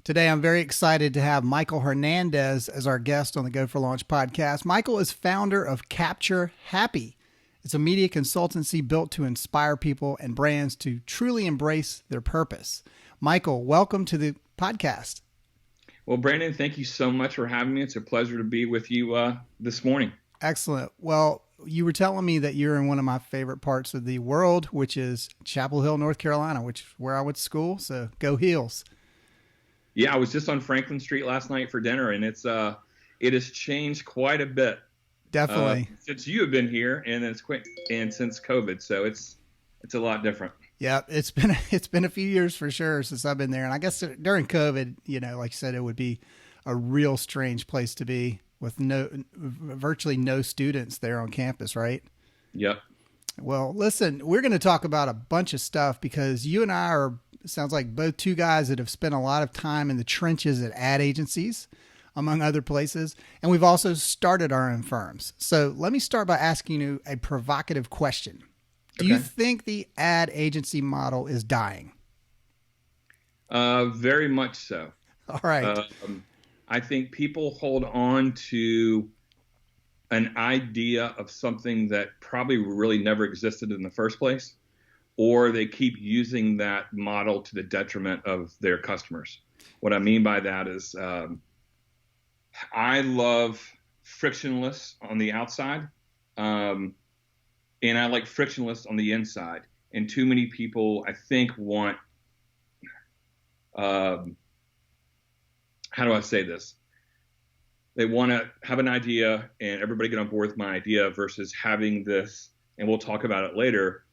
Today, I'm very excited to have Michael Hernandez as our guest on the Go for Launch podcast. Michael is founder of Capture Happy. It's a media consultancy built to inspire people and brands to truly embrace their purpose. Michael, welcome to the podcast. Well, Brandon, thank you so much for having me. It's a pleasure to be with you this morning. Excellent. Well, you were telling me that you're in one of my favorite parts of the world, which is Chapel Hill, North Carolina, which is where I went to school. So go Heels. Yeah, I was just on Franklin Street last night for dinner, and it has changed quite a bit. Definitely. Since you have been here, and since COVID, so it's a lot different. Yeah, it's been a few years for sure since I've been there, and I guess during COVID, like you said, it would be a real strange place to be with virtually no students there on campus, right? Yep. Well, listen, we're going to talk about a bunch of stuff because you and I are, sounds like both two guys that have spent a lot of time in the trenches at ad agencies, among other places. And we've also started our own firms. So let me start by asking you a provocative question. Do you think the ad agency model is dying? Very much so. All right. I think people hold on to an idea of something that probably really never existed in the first place, or they keep using that model to the detriment of their customers. What I mean by that is I love frictionless on the outside, and I like frictionless on the inside. And too many people, I think, want, how do I say this? They want to have an idea and everybody get on board with my idea versus having this, and we'll talk about it later,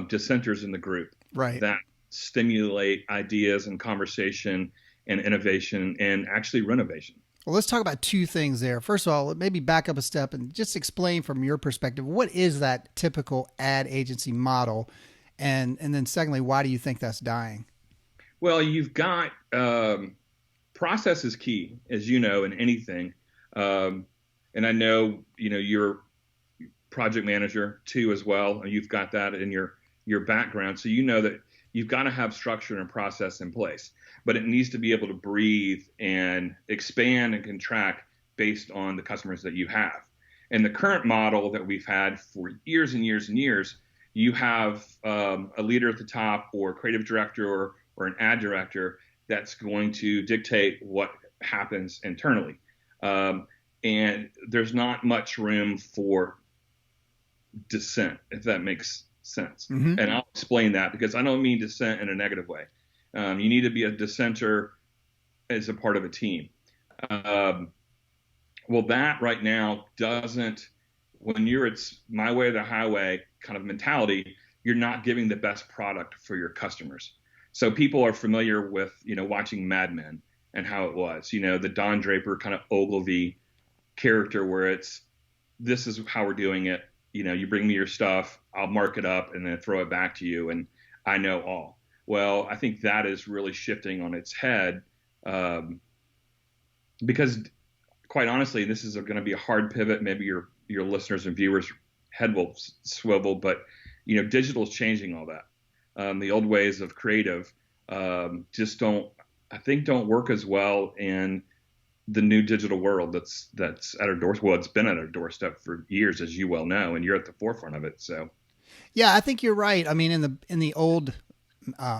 dissenters in the group, right, that stimulate ideas and conversation and innovation and actually renovation. Well, let's talk about two things there. First of all, maybe back up a step and just explain from your perspective, what is that typical ad agency model? And then secondly, why do you think that's dying? Well, you've got process is key, as you know, in anything. And I know, you're project manager too, as well. And you've got that in your background. So you know that you've got to have structure and process in place, but it needs to be able to breathe and expand and contract based on the customers that you have. And the current model that we've had for years and years and years, you have a leader at the top or a creative director or an ad director that's going to dictate what happens internally. And there's not much room for dissent, if that makes sense. Mm-hmm. And I'll explain that because I don't mean dissent in a negative way. You need to be a dissenter as a part of a team. Well, that right now doesn't, when you're it's my way or the highway kind of mentality, you're not giving the best product for your customers. So people are familiar with, watching Mad Men and how it was, the Don Draper kind of Ogilvy character where this is how we're doing it. You bring me your stuff, I'll mark it up and then throw it back to you. And I know all. Well, I think that is really shifting on its head because quite honestly, this is going to be a hard pivot. Maybe your listeners and viewers head will swivel, but digital is changing all that. The old ways of creative just don't work as well in the new digital world that's at our doorstep. Well, it's been at our doorstep for years, as you well know, and you're at the forefront of it. So, yeah, I think you're right. I mean, in the old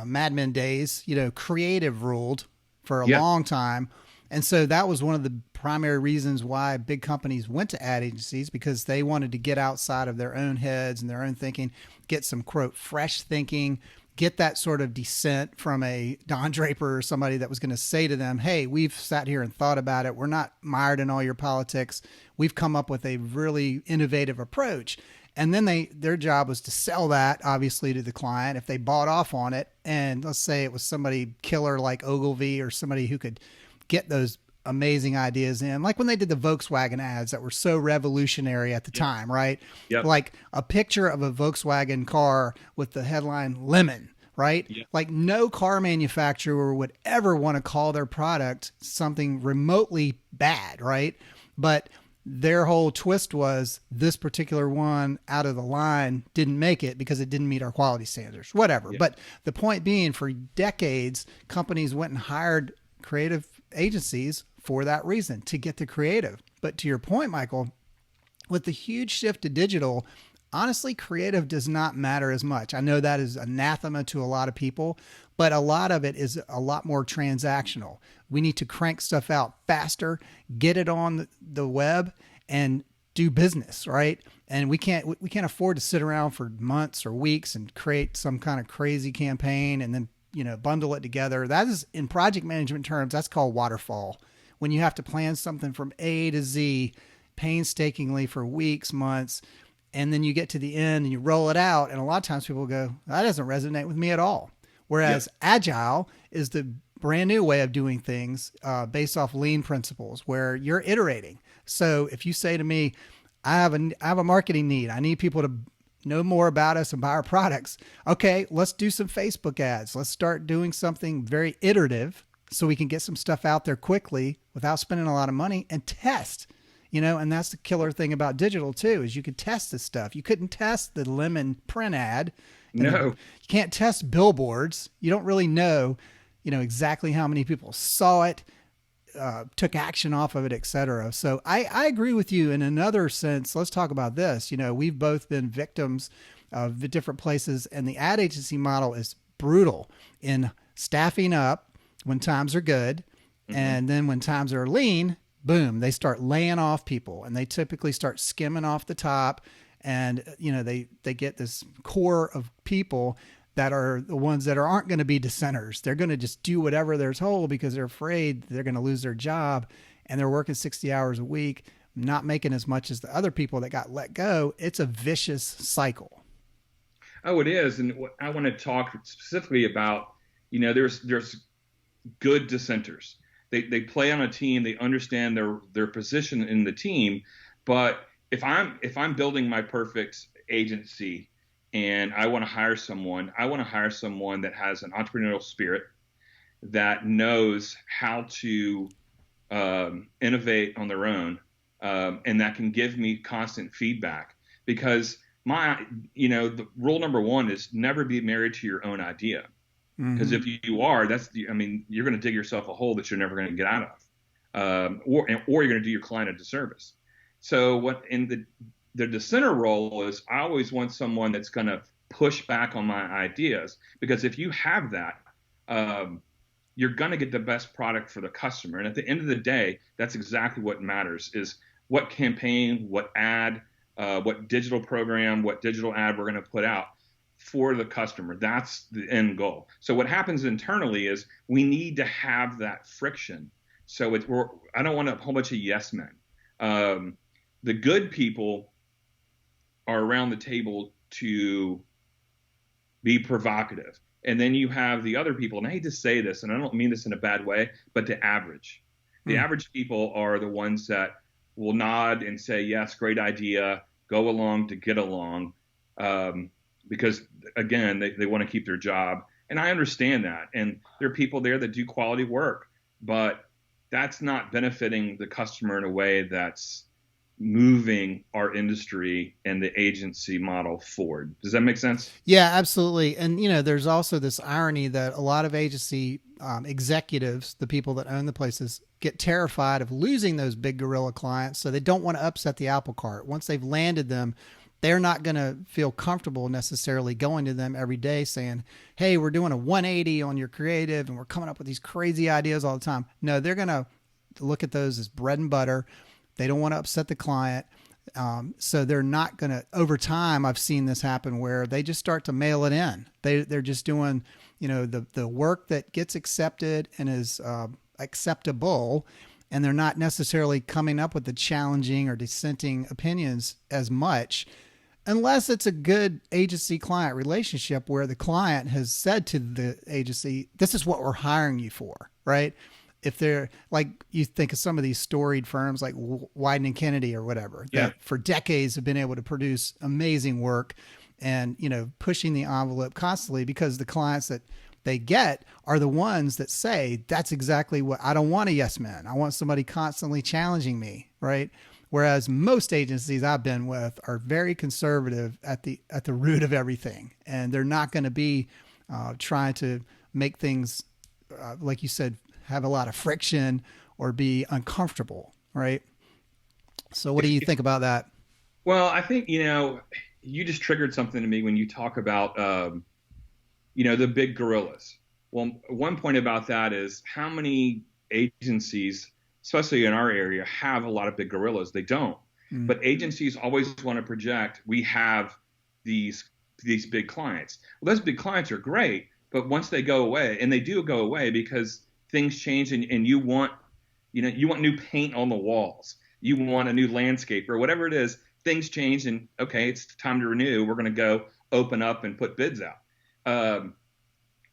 Mad Men days, creative ruled for a long time, and so that was one of the primary reasons why big companies went to ad agencies, because they wanted to get outside of their own heads and their own thinking, get some quote fresh thinking, get that sort of dissent from a Don Draper or somebody that was going to say to them, hey, we've sat here and thought about it. We're not mired in all your politics. We've come up with a really innovative approach. And then their job was to sell that, obviously, to the client if they bought off on it. And let's say it was somebody killer like Ogilvy or somebody who could get those amazing ideas in, like when they did the Volkswagen ads that were so revolutionary at the time, right? Yep. Like a picture of a Volkswagen car with the headline lemon, right? Yep. Like no car manufacturer would ever want to call their product something remotely bad, right? But their whole twist was this particular one out of the line didn't make it because it didn't meet our quality standards, whatever. Yep. But the point being, for decades, companies went and hired creative agencies for that reason, to get the creative. But to your point, Michael, with the huge shift to digital, honestly, creative does not matter as much. I know that is anathema to a lot of people, but a lot of it is a lot more transactional. We need to crank stuff out faster, get it on the web, and do business, right? And we can't afford to sit around for months or weeks and create some kind of crazy campaign and then, bundle it together. That is, in project management terms, that's called waterfall. When you have to plan something from A to Z painstakingly for weeks, months, and then you get to the end and you roll it out. And a lot of times people go, that doesn't resonate with me at all. Whereas Agile is the brand new way of doing things based off lean principles where you're iterating. So if you say to me, I have a marketing need, I need people to know more about us and buy our products. Okay, let's do some Facebook ads. Let's start doing something very iterative so we can get some stuff out there quickly without spending a lot of money and test. And that's the killer thing about digital too, is you could test this stuff. You couldn't test the lemon print ad. No. You can't test billboards. You don't really know, exactly how many people saw it, took action off of it, et cetera. So I agree with you in another sense. Let's talk about this. We've both been victims of the different places, and the ad agency model is brutal in staffing up when times are good. Mm-hmm. And then when times are lean, boom, they start laying off people, and they typically start skimming off the top. And, they get this core of people that are the ones that aren't going to be dissenters. They're going to just do whatever they're told because they're afraid they're going to lose their job, and they're working 60 hours a week, not making as much as the other people that got let go. It's a vicious cycle. Oh, it is. And I want to talk specifically about, there's good dissenters. They play on a team. They understand their position in the team. But if I'm building my perfect agency and I want to hire someone, that has an entrepreneurial spirit, that knows how to innovate on their own, and that can give me constant feedback. Because the rule number one is never be married to your own idea. Because if you are, you're going to dig yourself a hole that you're never going to get out of, or you're going to do your client a disservice. So what in the dissenter role is, I always want someone that's going to push back on my ideas, because if you have that, you're going to get the best product for the customer. And at the end of the day, that's exactly what matters, is what campaign, what ad, what digital program, what digital ad we're going to put out for the customer. That's the end goal. So what happens internally is we need to have that friction. So I don't want a whole bunch of yes men. The good people are around the table to be provocative. And then you have the other people, and I hate to say this, and I don't mean this in a bad way, but the average. The average people are the ones that will nod and say, yes, great idea, go along to get along. Because again, they want to keep their job. And I understand that. And there are people there that do quality work, but that's not benefiting the customer in a way that's moving our industry and the agency model forward. Does that make sense? Yeah, absolutely. And, there's also this irony that a lot of agency executives, the people that own the places, get terrified of losing those big gorilla clients. So they don't want to upset the apple cart. Once they've landed them, they're not going to feel comfortable necessarily going to them every day saying, hey, we're doing a 180 on your creative and we're coming up with these crazy ideas all the time. No, they're going to look at those as bread and butter. They don't want to upset the client. So they're not going to, over time, I've seen this happen where they just start to mail it in. They're just doing, the work that gets accepted and is acceptable, and they're not necessarily coming up with the challenging or dissenting opinions as much, unless it's a good agency-client relationship where the client has said to the agency, this is what we're hiring you for, right? If they're like, you think of some of these storied firms like Wieden & Kennedy or whatever, that for decades have been able to produce amazing work and, pushing the envelope constantly, because the clients that they get are the ones that say, that's exactly what I don't want, a yes man. I want somebody constantly challenging me, right? Whereas most agencies I've been with are very conservative at the root of everything. And they're not going to be trying to make things, like you said, have a lot of friction or be uncomfortable, right? So what do you think about that? Well, I think, you just triggered something to me when you talk about, the big gorillas. Well, one point about that is how many agencies, especially in our area, have a lot of big gorillas? They don't. But agencies always want to project, we have these big clients. Well, those big clients are great, but once they go away, and they do go away because things change, and you want new paint on the walls, you want a new landscape or whatever it is, things change, and okay, it's time to renew. We're going to go open up and put bids out.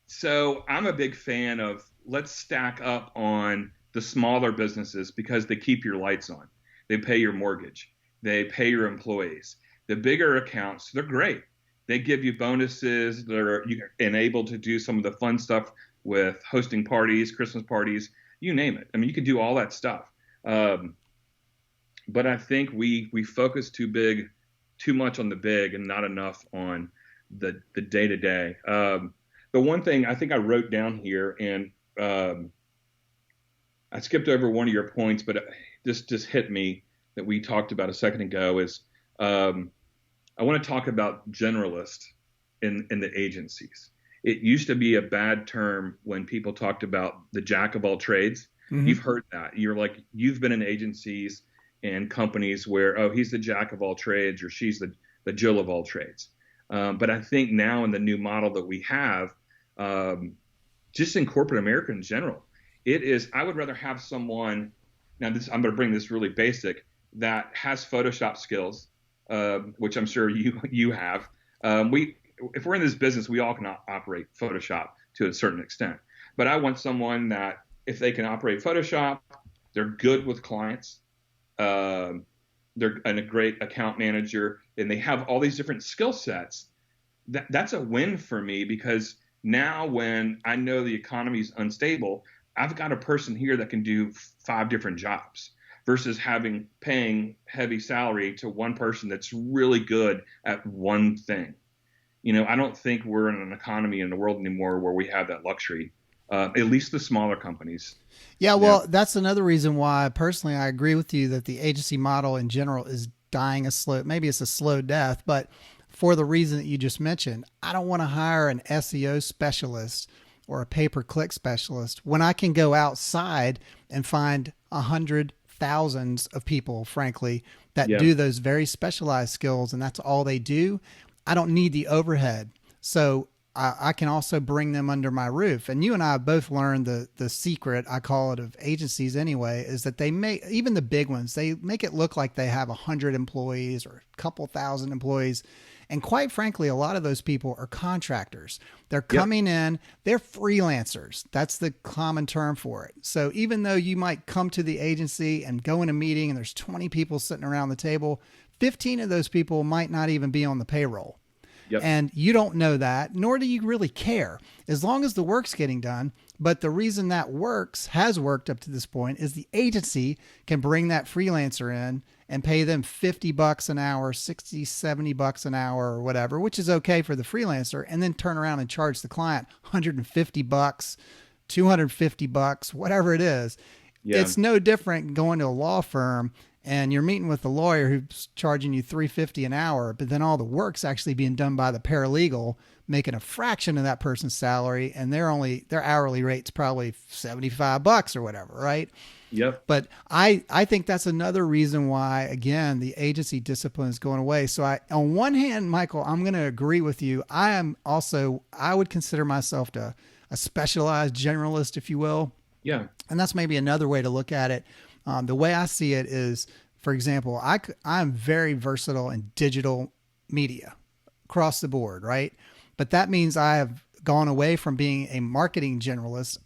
So I'm a big fan of, let's stack up on the smaller businesses because they keep your lights on. They pay your mortgage. They pay your employees. The bigger accounts, they're great. They give you bonuses. You're able to do some of the fun stuff with hosting parties, Christmas parties, you name it. I mean, you can do all that stuff. But I think we focus too much on the big and not enough on the day-to-day. The one thing I think I wrote down here, and I skipped over one of your points, but this just hit me that we talked about a second ago, is I want to talk about generalists in the agencies. It used to be a bad term when people talked about the jack of all trades. Mm-hmm. You've heard that. You've been in agencies and companies where, oh, he's the jack of all trades, or she's the Jill of all trades. But I think now in the new model that we have, just in corporate America in general, I would rather have someone, I'm going to bring this really basic, that has Photoshop skills, which I'm sure you have. If we're in this business, we all can operate Photoshop to a certain extent. But I want someone that, if they can operate Photoshop, they're good with clients, they're a great account manager, and they have all these different skill sets. That's a win for me, because now when I know the economy is unstable, I've got a person here that can do 5 different jobs, versus paying heavy salary to one person that's really good at one thing. I don't think we're in an economy in the world anymore where we have that luxury. At least the smaller companies. Yeah, well, that's another reason why personally I agree with you that the agency model in general is dying maybe it's a slow death, but for the reason that you just mentioned, I don't want to hire an SEO specialist or a pay-per-click specialist when I can go outside and find 100 thousands of people, frankly, that do those very specialized skills, and that's all they do. I don't need the overhead. So I can also bring them under my roof. And you and I have both learned the secret, I call it, of agencies anyway, is that they make, even the big ones, they make it look like they have 100 employees or a couple thousand employees. And quite frankly, a lot of those people are contractors. They're coming in, they're freelancers. That's the common term for it. So even though you might come to the agency and go in a meeting and there's 20 people sitting around the table, 15 of those people might not even be on the payroll. Yep. And you don't know that, nor do you really care, as long as the work's getting done. But the reason that has worked up to this point, is the agency can bring that freelancer in and pay them $50 an hour, $60, $70 an hour or whatever, which is okay for the freelancer, and then turn around and charge the client $150, $250, whatever it is. Yeah. It's no different going to a law firm and you're meeting with a lawyer who's charging you $350 an hour, but then all the work's actually being done by the paralegal, making a fraction of that person's salary, and their hourly rate's probably $75 or whatever, right? Yep. But I think that's another reason why, again, the agency discipline is going away. So on one hand, Michael, I'm going to agree with you. I would consider myself a specialized generalist, if you will. Yeah. And that's maybe another way to look at it. The way I see it is, for example, I'm very versatile in digital media across the board, right? But that means I have gone away from being a marketing generalist.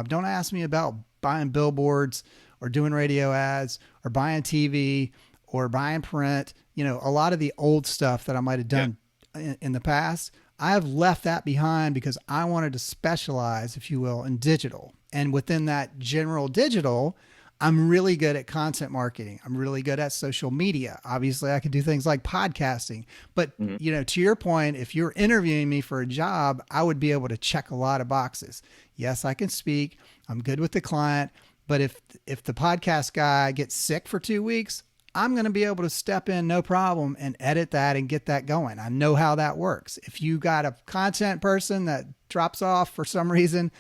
Don't ask me about buying billboards or doing radio ads or buying TV or buying print. A lot of the old stuff that I might have done in the past, I have left that behind because I wanted to specialize, if you will, in digital. And within that general digital, I'm really good at content marketing. I'm really good at social media. Obviously, I can do things like podcasting. But, to your point, if you're interviewing me for a job, I would be able to check a lot of boxes. Yes, I can speak. I'm good with the client. But if the podcast guy gets sick for 2 weeks, I'm going to be able to step in, no problem, and edit that and get that going. I know how that works. If you got a content person that drops off for some reason,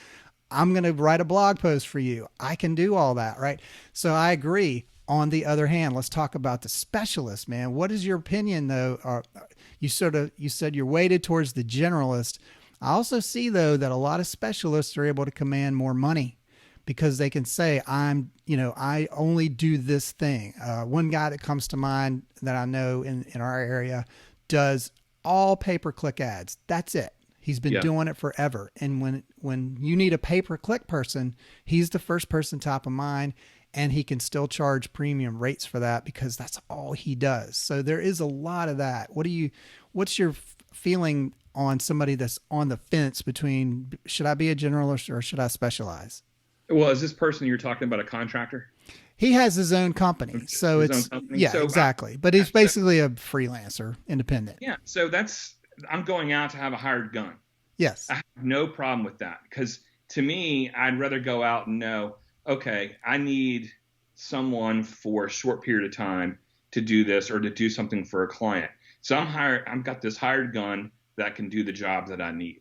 I'm going to write a blog post for you. I can do all that, right? So I agree. On the other hand, let's talk about the specialist, man. What is your opinion, though? You said you're weighted towards the generalist. I also see, though, that a lot of specialists are able to command more money because they can say, I only do this thing. One guy that comes to mind that I know in our area does all pay-per-click ads. That's it. He's been doing it forever. And when you need a pay-per-click person, he's the first person top of mind, and he can still charge premium rates for that because that's all he does. So there is a lot of that. What's your feeling on somebody that's on the fence between should I be a generalist or should I specialize? Well, is this person you're talking about a contractor? He has his own company. So exactly. But he's basically a freelancer, independent. Yeah. So I'm going out to have a hired gun. Yes. I have no problem with that because to me, I'd rather go out and know, okay, I need someone for a short period of time to do this or to do something for a client. So I've got this hired gun that can do the job that I need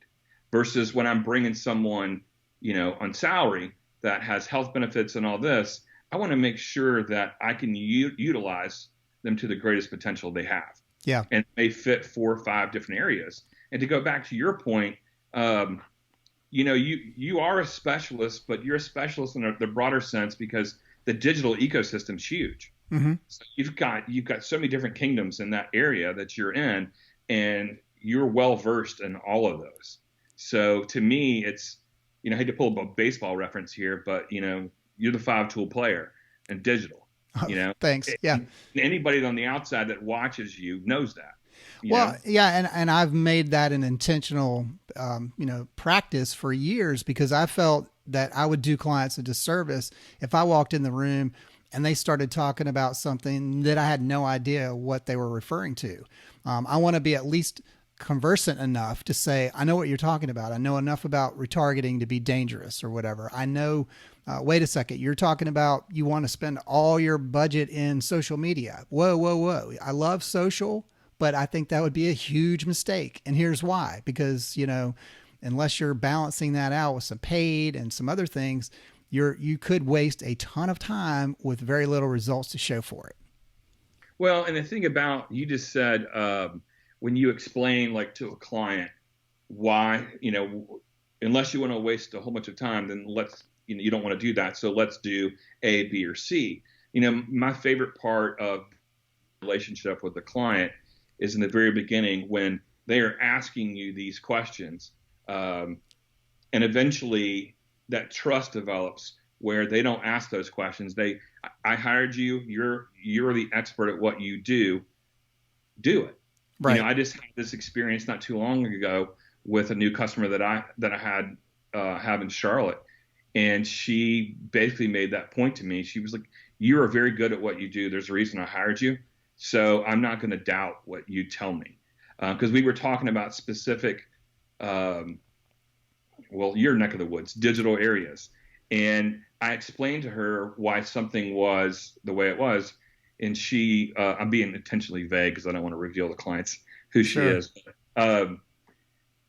versus when I'm bringing someone, on salary that has health benefits and all this, I want to make sure that I can utilize them to the greatest potential they have. Yeah. And they fit 4 or 5 different areas. And to go back to your point, you are a specialist, but you're a specialist in the broader sense because the digital ecosystem is huge. Mm-hmm. So you've got so many different kingdoms in that area that you're in, and you're well versed in all of those. So to me, it's, I hate to pull a baseball reference here, but you're the 5-tool player in digital. Thanks. Yeah. Anybody on the outside that watches you knows that. Yeah. And I've made that an intentional, practice for years because I felt that I would do clients a disservice if I walked in the room and they started talking about something that I had no idea what they were referring to. I want to be at least conversant enough to say, I know what you're talking about. I know enough about retargeting to be dangerous or whatever. I know, wait a second, you're talking about you want to spend all your budget in social media. Whoa. I love social, but I think that would be a huge mistake. And here's why, because, unless you're balancing that out with some paid and some other things, you could waste a ton of time with very little results to show for it. Well, and the thing about, you just said, when you explain like to a client why, unless you want to waste a whole bunch of time, then you don't want to do that. So let's do A, B, or C. My favorite part of relationship with the client is in the very beginning when they are asking you these questions. And eventually that trust develops where they don't ask those questions. I hired you. You're the expert at what you do. Do it. Right. I just had this experience not too long ago with a new customer that I had have in Charlotte, and she basically made that point to me. She was like, "You are very good at what you do. There's a reason I hired you, so I'm not going to doubt what you tell me." Because we were talking about specific, your neck of the woods, digital areas, and I explained to her why something was the way it was. And she, I'm being intentionally vague because I don't want to reveal the clients who she is.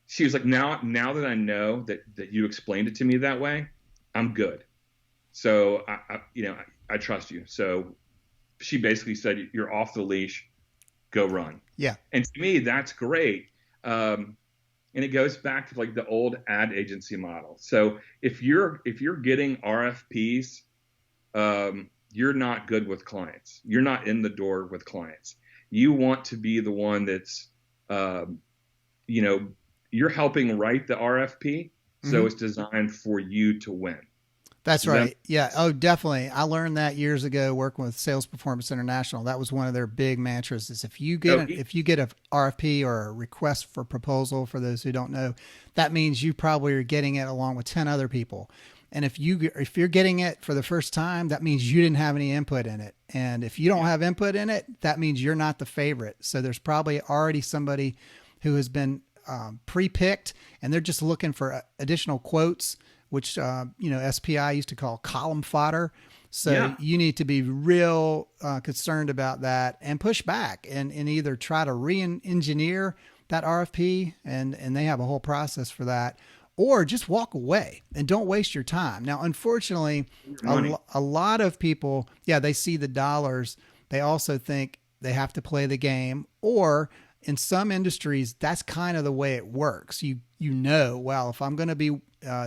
She was like, now that I know that you explained it to me that way, I'm good. So I trust you. So she basically said, you're off the leash, go run. Yeah. And to me, that's great. And it goes back to like the old ad agency model. So if you're getting RFPs, you're not good with clients. You're not in the door with clients. You want to be the one that's, you're helping write the RFP. So it's designed for you to win. That's right. Yeah. Oh, definitely. I learned that years ago working with Sales Performance International. That was one of their big mantras is if you get a RFP or a request for proposal, for those who don't know, that means you probably are getting it along with 10 other people. And if you're getting it for the first time, that means you didn't have any input in it. And if you don't have input in it, that means you're not the favorite. So there's probably already somebody who has been pre-picked and they're just looking for additional quotes which, SPI used to call column fodder. So Yeah. you need to be real concerned about that and push back and either try to re-engineer that RFP, and they have a whole process for that, or just walk away and don't waste your time. Now, unfortunately, a lot of people, they see the dollars. They also think they have to play the game, or in some industries, that's kind of the way it works. Well, if I'm going to be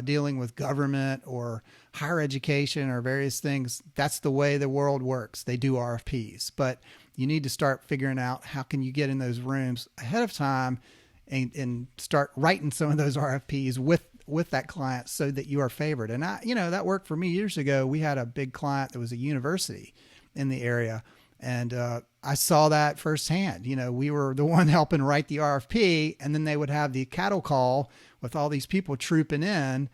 dealing with government or higher education or various things, that's the way the world works. They do RFPs, but you need to start figuring out how can you get in those rooms ahead of time and start writing some of those RFPs with that client so that you are favored. And that worked for me years ago. We had a big client that was a university in the area, and I saw that firsthand. We were the one helping write the RFP, and then they would have the cattle call with all these people trooping in.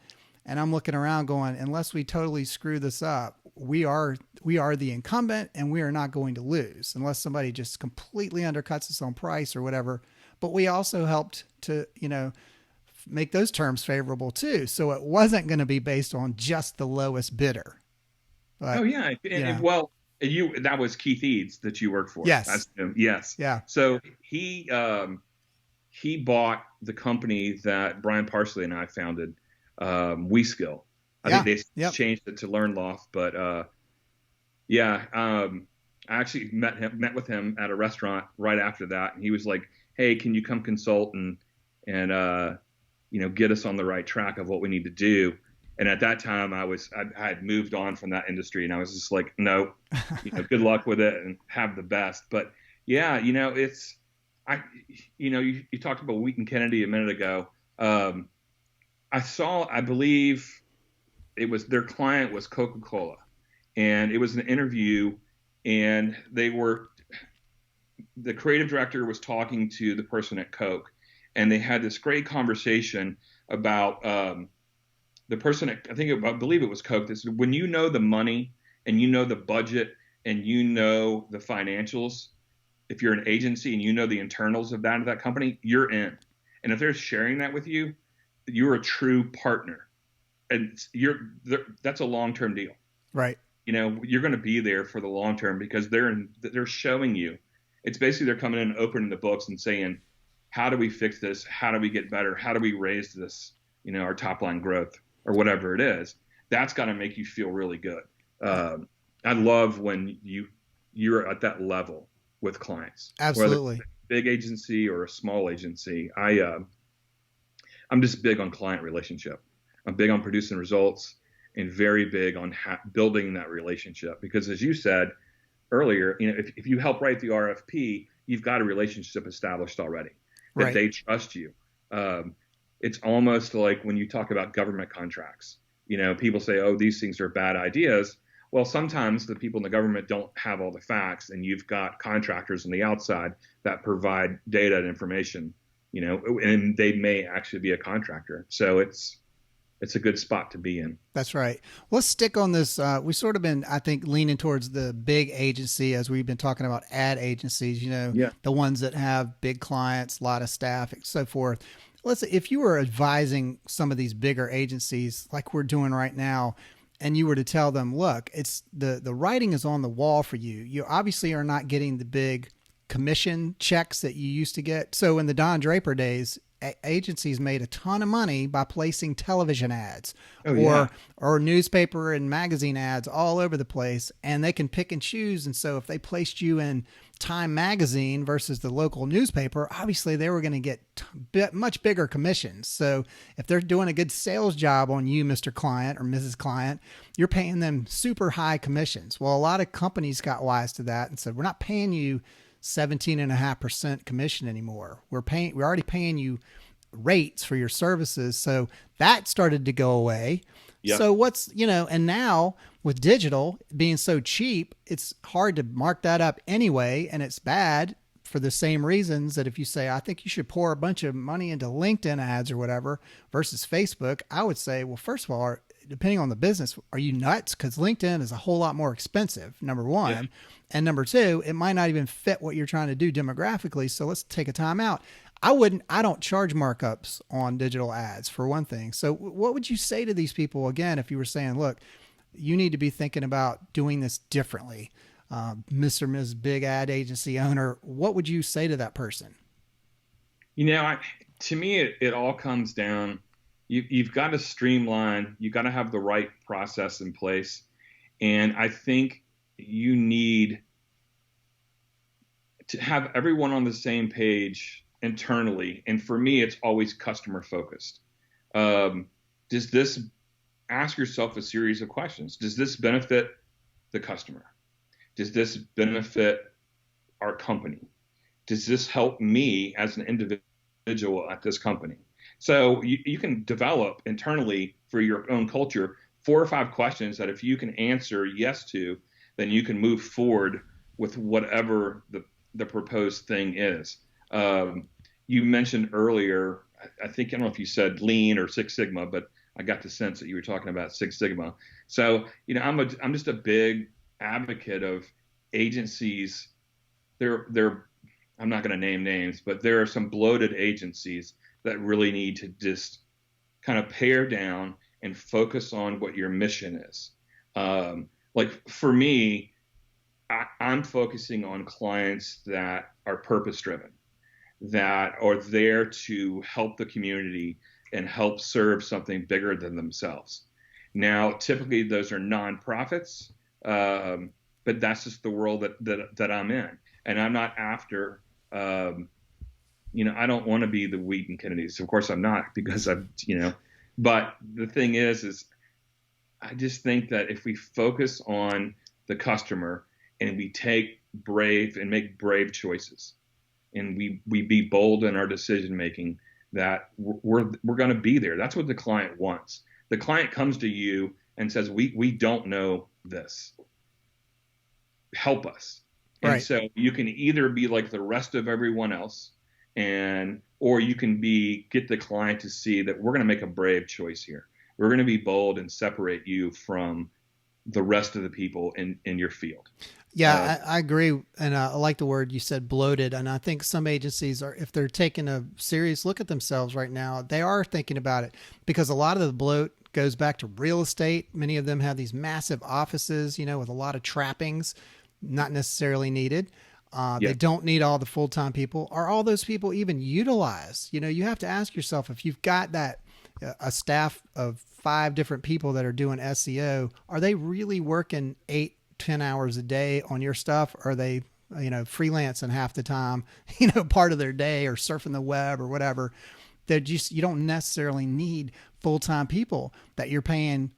And I'm looking around going, unless we totally screw this up, we are the incumbent, and we are not going to lose unless somebody just completely undercuts us on price or whatever. But we also helped to, make those terms favorable too. So it wasn't going to be based on just the lowest bidder. But, that was Keith Eads that you worked for. Yes. That's him. Yes. Yeah. So he bought the company that Brian Parsley and I founded, WeSkill. I think they changed it to LearnLoft, but I actually met with him at a restaurant right after that, and he was like, "Hey, can you come consult and get us on the right track of what we need to do?" And at that time, I had moved on from that industry, and I was just like, "No, good luck with it and have the best." But you talked about Wheaton Kennedy a minute ago. I believe it was their client was Coca-Cola, and it was an interview, and the creative director was talking to the person at Coke, and they had this great conversation about the person at, I believe it was Coke. That said, when you know the money and you know the budget and you know the financials, if you're an agency and you know the internals of that company, you're in. And if they're sharing that with you, you're a true partner, and that's a long-term deal, right? You're going to be there for the long term because they're showing you. It's basically they're coming in and opening the books and saying, how do we fix this? How do we get better? How do we raise this? Our top line growth or whatever it is. That's got to make you feel really good. I love when you're at that level with clients. Absolutely. Whether it's a big agency or a small agency. I'm just big on client relationship. I'm big on producing results and very big on building that relationship, because as you said earlier, if you help write the RFP, you've got a relationship established already that right. They trust you. It's almost like when you talk about government contracts, people say, oh, these things are bad ideas. Well, sometimes the people in the government don't have all the facts, and you've got contractors on the outside that provide data and information, and they may actually be a contractor. So it's a good spot to be in. That's right. Let's stick on this. We've sort of been, I think, leaning towards the big agency as we've been talking about ad agencies, the ones that have big clients, a lot of staff, and so forth. If you were advising some of these bigger agencies like we're doing right now, and you were to tell them, look, it's the writing is on the wall for you. You obviously are not getting the big commission checks that you used to get. So in the Don Draper days, agencies made a ton of money by placing television ads or newspaper and magazine ads all over the place, and they can pick and choose. And so if they placed you in Time magazine versus the local newspaper, obviously they were going to get much bigger commissions. So if they're doing a good sales job on you, Mr. Client or Mrs. Client, you're paying them super high commissions. Well, a lot of companies got wise to that and said, we're not paying you 17.5% commission anymore. We're already paying you rates for your services. So that started to go away. Yep. So and now with digital being so cheap, it's hard to mark that up anyway. And it's bad for the same reasons that if you say, I think you should pour a bunch of money into LinkedIn ads or whatever versus Facebook, I would say, well, first of all, depending on the business, are you nuts? Because LinkedIn is a whole lot more expensive, number one. Yeah. And number two, it might not even fit what you're trying to do demographically. So let's take a time out. I don't charge markups on digital ads for one thing. So what would you say to these people again, if you were saying, look, you need to be thinking about doing this differently? Mr. or Ms. Big Ad Agency owner, what would you say to that person? To me, it all comes down, you've got to streamline, you've got to have the right process in place. And I think you need to have everyone on the same page internally. And for me, it's always customer focused. Does this, ask yourself a series of questions. Does this benefit the customer? Does this benefit our company? Does this help me as an individual at this company? So you can develop internally for your own culture 4 or 5 questions that if you can answer yes to, then you can move forward with whatever the proposed thing is. You mentioned earlier, I don't know if you said Lean or Six Sigma, but I got the sense that you were talking about Six Sigma. So, I'm just a big advocate of agencies. I'm not going to name names, but there are some bloated agencies that really need to just kind of pare down and focus on what your mission is. Like for me, I'm focusing on clients that are purpose driven, that are there to help the community and help serve something bigger than themselves. Now, typically those are nonprofits, but that's just the world that I'm in. And I'm not after, I don't want to be the Wheaton Kennedys. Of course I'm not, because but the thing is I just think that if we focus on the customer and we make brave choices, and we be bold in our decision making, that we're going to be there. That's what the client wants. The client comes to you and says, we don't know this. Help us. Right. And so you can either be like the rest of everyone else, or you can get the client to see that we're going to make a brave choice here. We're going to be bold and separate you from the rest of the people in your field. Yeah, I agree. And I like the word you said, bloated. And I think some agencies if they're taking a serious look at themselves right now, they are thinking about it, because a lot of the bloat goes back to real estate. Many of them have these massive offices, with a lot of trappings, not necessarily needed. They don't need all the full-time people. Are all those people even utilized? You have to ask yourself, if you've got a staff of 5 different people that are doing SEO, are they really working 8-10 hours a day on your stuff? Or are they, freelancing half the time, part of their day, or surfing the web or whatever? You don't necessarily need full-time people that you're paying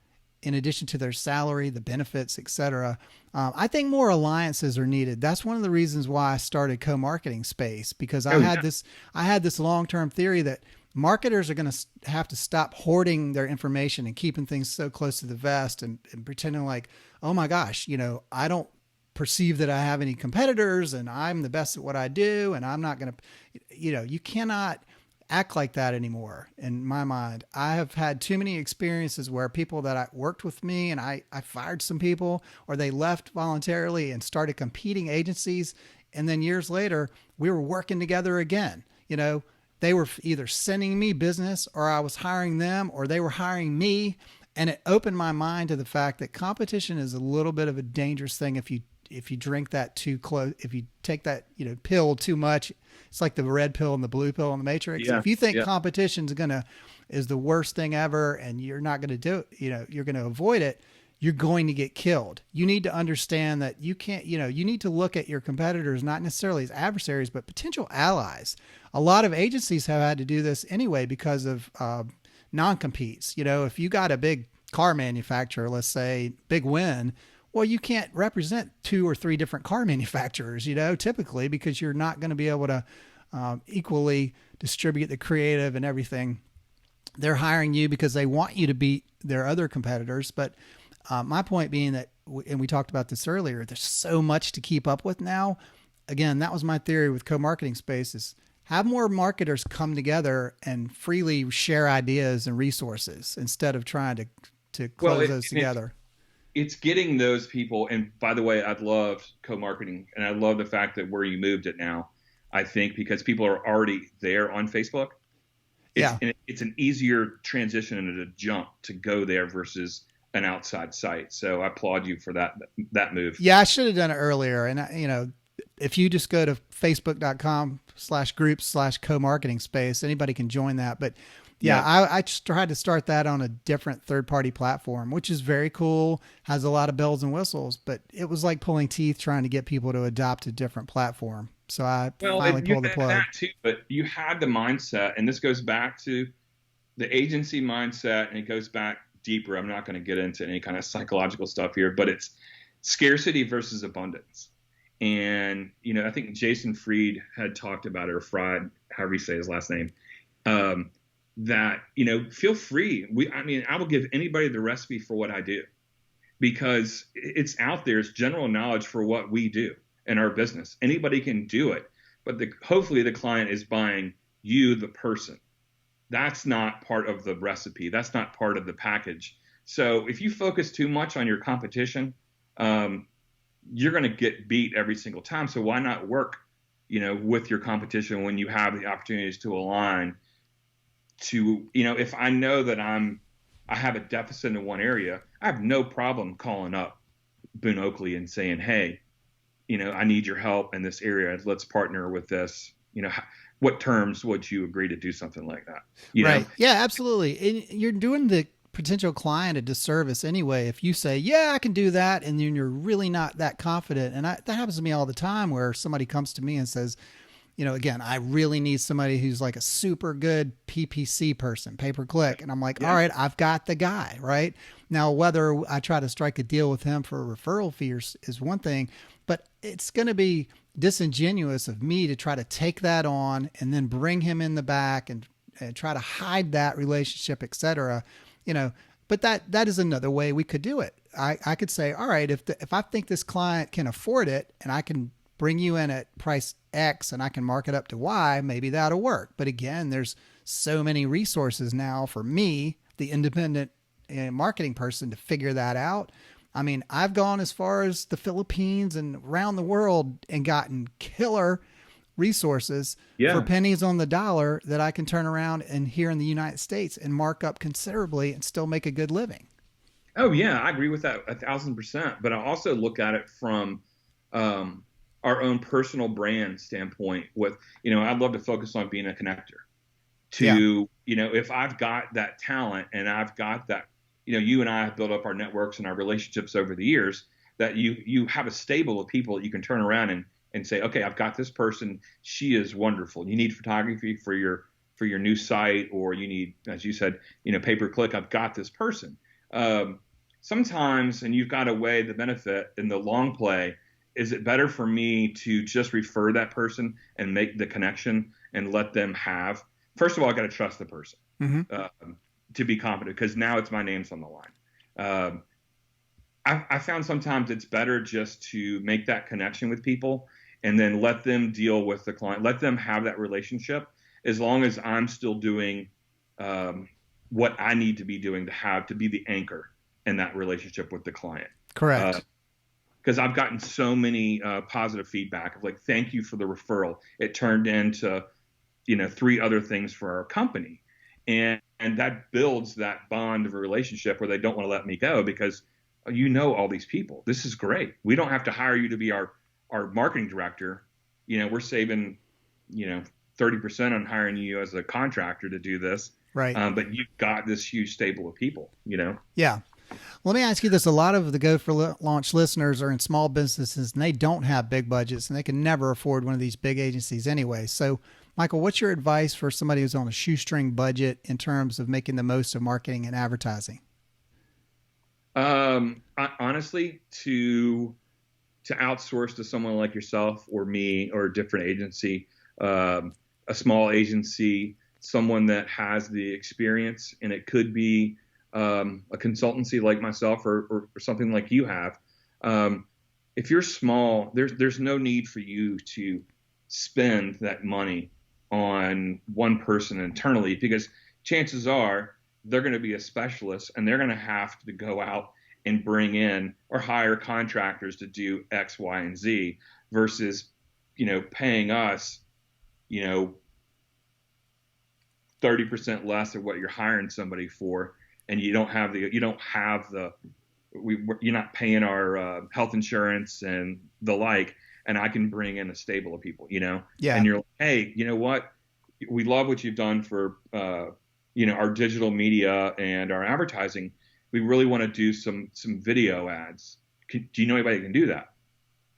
in addition to their salary, the benefits, etc. I think more alliances are needed. That's one of the reasons why I started co-marketing space, because I had this long-term theory that marketers are going to have to stop hoarding their information and keeping things so close to the vest and pretending like, oh my gosh, I don't perceive that I have any competitors and I'm the best at what I do. And I'm not going to, you cannot act like that anymore. In my mind, I have had too many experiences where people that worked with me and I fired some people, or they left voluntarily and started competing agencies. And then years later, we were working together again. They were either sending me business, or I was hiring them, or they were hiring me. And it opened my mind to the fact that competition is a little bit of a dangerous thing if you drink that too close, if you take that, pill too much. It's like the red pill and the blue pill in the Matrix. Yeah, if you think competition is the worst thing ever, and you're not going to do it, you're going to avoid it, you're going to get killed. You need to understand that you can't, you need to look at your competitors, not necessarily as adversaries, but potential allies. A lot of agencies have had to do this anyway because of non-competes. If you got a big car manufacturer, let's say Big Win, well, you can't represent 2 or 3 different car manufacturers, typically, because you're not going to be able to equally distribute the creative and everything. They're hiring you because they want you to beat their other competitors. But my point being that, and we talked about this earlier, there's so much to keep up with now. Again, that was my theory with co-marketing spaces. Have more marketers come together and freely share ideas and resources instead of trying to close those together. It's getting those people. And by the way, I'd love co-marketing, and I love the fact that where you moved it now. I think, because people are already there on Facebook. Yeah. It's an easier transition and a jump to go there versus an outside site. So I applaud you for that move. Yeah, I should have done it earlier. And if you just go to facebook.com/groups/co-marketing space, anybody can join that. But yeah, I just tried to start that on a different third-party platform, which is very cool, has a lot of bells and whistles, but it was like pulling teeth trying to get people to adopt a different platform. So I finally pulled the plug. That too, but you had the mindset, and this goes back to the agency mindset, and it goes back deeper. I'm not going to get into any kind of psychological stuff here, but it's scarcity versus abundance. And, I think Jason Fried had talked about it, or Fried, however you say his last name, that, feel free. I will give anybody the recipe for what I do, because it's out there. It's general knowledge for what we do in our business. Anybody can do it, but hopefully the client is buying you, the person. That's not part of the recipe. That's not part of the package. So if you focus too much on your competition, you're going to get beat every single time. So why not work, with your competition when you have the opportunities to align to, if I know that I have a deficit in one area, I have no problem calling up Boone Oakley and saying, hey, I need your help in this area. Let's partner with this. What terms would you agree to do something like that? Right. Yeah, absolutely. And you're doing the potential client a disservice anyway if you say, yeah, I can do that, and then you're really not that confident. And that happens to me all the time, where somebody comes to me and says, again, I really need somebody who's like a super good PPC person, pay-per-click. And I'm like, all right, I've got the guy, right? Now, whether I try to strike a deal with him for a referral fee is one thing, but it's going to be disingenuous of me to try to take that on and then bring him in the back and try to hide that relationship, et cetera. But that is another way we could do it. I could say, all right, if I think this client can afford it and I can bring you in at price X and I can mark it up to Y, maybe that'll work. But again, there's so many resources now for me, the independent marketing person, to figure that out. I mean, I've gone as far as the Philippines and around the world and gotten killer resources for pennies on the dollar that I can turn around and here in the United States and mark up considerably and still make a good living. Oh yeah, I agree with that 1,000%. But I also look at it from our own personal brand standpoint. With I'd love to focus on being a connector. If I've got that talent and I've got that, you and I have built up our networks and our relationships over the years, that you have a stable of people that you can turn around and say, okay, I've got this person. She is wonderful. You need photography for your new site, or you need, as you said, pay-per-click. I've got this person. Sometimes, and you've got to weigh the benefit in the long play. Is it better for me to just refer that person and make the connection and let them have? First of all, I got to trust the person to be confident, because now it's my name's on the line. I found sometimes it's better just to make that connection with people and then let them deal with the client, let them have that relationship, as long as I'm still doing what I need to be doing to be the anchor in that relationship with the client. Correct. Because I've gotten so many positive feedback of like, thank you for the referral. It turned into, 3 other things for our company. And that builds that bond of a relationship where they don't want to let me go, because all these people. This is great. We don't have to hire you to be our marketing director. We're saving, 30% on hiring you as a contractor to do this. Right. But you've got this huge stable of people, Yeah. Let me ask you this. A lot of the Go for Launch listeners are in small businesses and they don't have big budgets and they can never afford one of these big agencies anyway. So, Michael, what's your advice for somebody who's on a shoestring budget in terms of making the most of marketing and advertising? Honestly, to outsource to someone like yourself or me or a different agency, a small agency, someone that has the experience, and it could be a consultancy like myself or something like you have. If you're small, there's no need for you to spend that money on one person internally, because chances are they're going to be a specialist and they're going to have to go out and bring in or hire contractors to do X, Y, and Z versus, paying us 30% less of what you're hiring somebody for, and you're not paying our health insurance and the like, and I can bring in a stable of people, Yeah. and you're like, hey, you know what? We love what you've done for, our digital media and our advertising. We really want to do some video ads. Do you know anybody that can do that?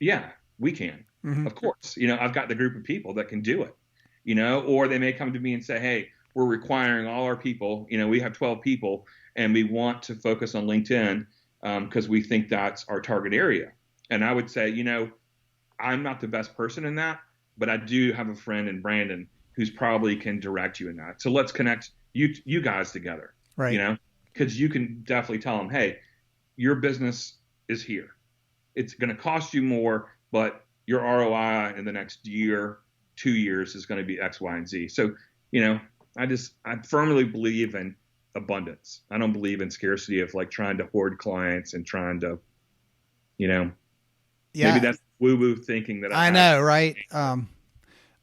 Yeah, we can. Mm-hmm. Of course. I've got the group of people that can do it, or they may come to me and say, hey, we're requiring all our people, we have 12 people and we want to focus on LinkedIn because we think that's our target area. And I would say, I'm not the best person in that, but I do have a friend in Brandon who's probably can direct you in that. So let's connect you guys together, right? Because you can definitely tell them, hey, your business is here. It's going to cost you more, but your ROI in the next year, 2 years is going to be X, Y, and Z. So, I firmly believe in abundance. I don't believe in scarcity of like trying to hoard clients and trying to, maybe that's woo-woo thinking that I know, right?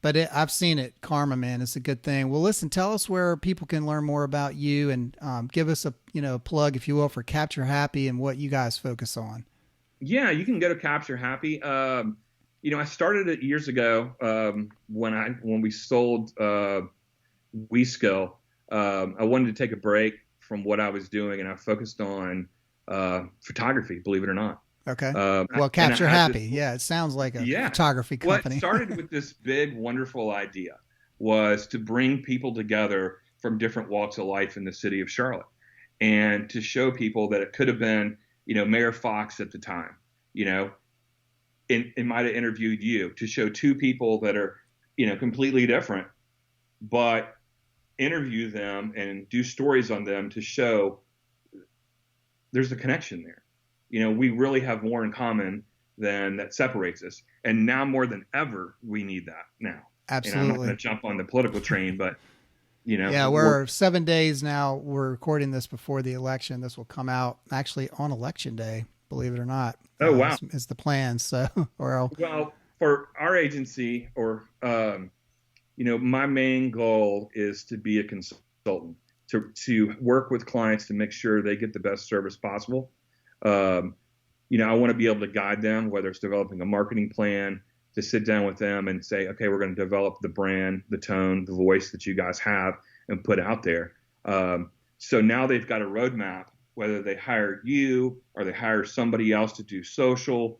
But I've seen it. Karma, man, it's a good thing. Well, listen, tell us where people can learn more about you, and give us a plug, if you will, for Capture Happy and what you guys focus on. Yeah, you can go to Capture Happy. I started it years ago when we sold WeSkill. I wanted to take a break from what I was doing, and I focused on photography, believe it or not. Okay. Well, Capture Happy. It sounds like a photography company. What started with this big, wonderful idea was to bring people together from different walks of life in the city of Charlotte, and to show people that it could have been, Mayor Fox at the time, it might have interviewed you, to show two people that are, completely different, but interview them and do stories on them to show there's a connection there. We really have more in common than that separates us. And now more than ever, we need that now. Absolutely. And I'm not going to jump on the political train, but, we're 7 days now. We're recording this before the election. This will come out actually on election day, believe it or not. Oh, wow. Is the plan. So, well, for our agency my main goal is to be a consultant, to work with clients to make sure they get the best service possible. I want to be able to guide them, whether it's developing a marketing plan, to sit down with them and say, okay, we're going to develop the brand, the tone, the voice that you guys have and put out there. So now they've got a roadmap, whether they hire you or they hire somebody else to do social,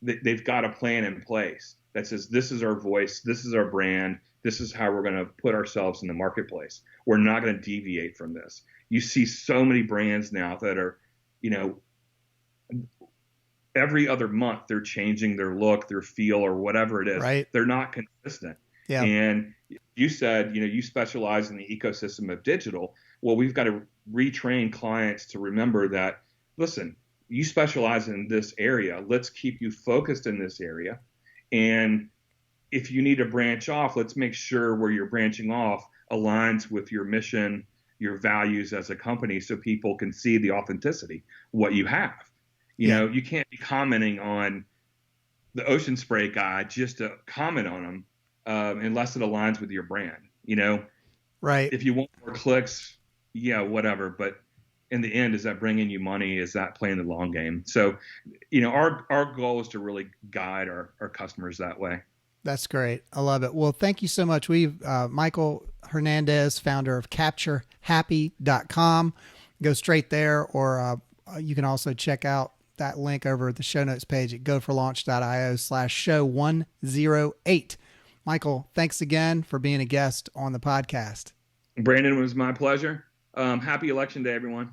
they've got a plan in place that says, this is our voice, this is our brand, this is how we're going to put ourselves in the marketplace. We're not going to deviate from this. You see so many brands now that are, every other month they're changing their look, their feel, or whatever it is. Right. They're not consistent. Yeah. And you said, you specialize in the ecosystem of digital. Well, we've got to retrain clients to remember that, listen, you specialize in this area. Let's keep you focused in this area. And if you need to branch off, let's make sure where you're branching off aligns with your mission, your values as a company, so people can see the authenticity, what you have. You can't be commenting on the ocean spray guy just to comment on them unless it aligns with your brand. Right. If you want more clicks, whatever. But in the end, is that bringing you money? Is that playing the long game? So, our goal is to really guide our customers that way. That's great. I love it. Well, thank you so much. We've Michael Hernandez, founder of CaptureHappy.com. Go straight there, or you can also check out that link over at the show notes page at goforlaunch.io/show108. Michael, thanks again for being a guest on the podcast. Brandon, it was my pleasure. Happy election day, everyone.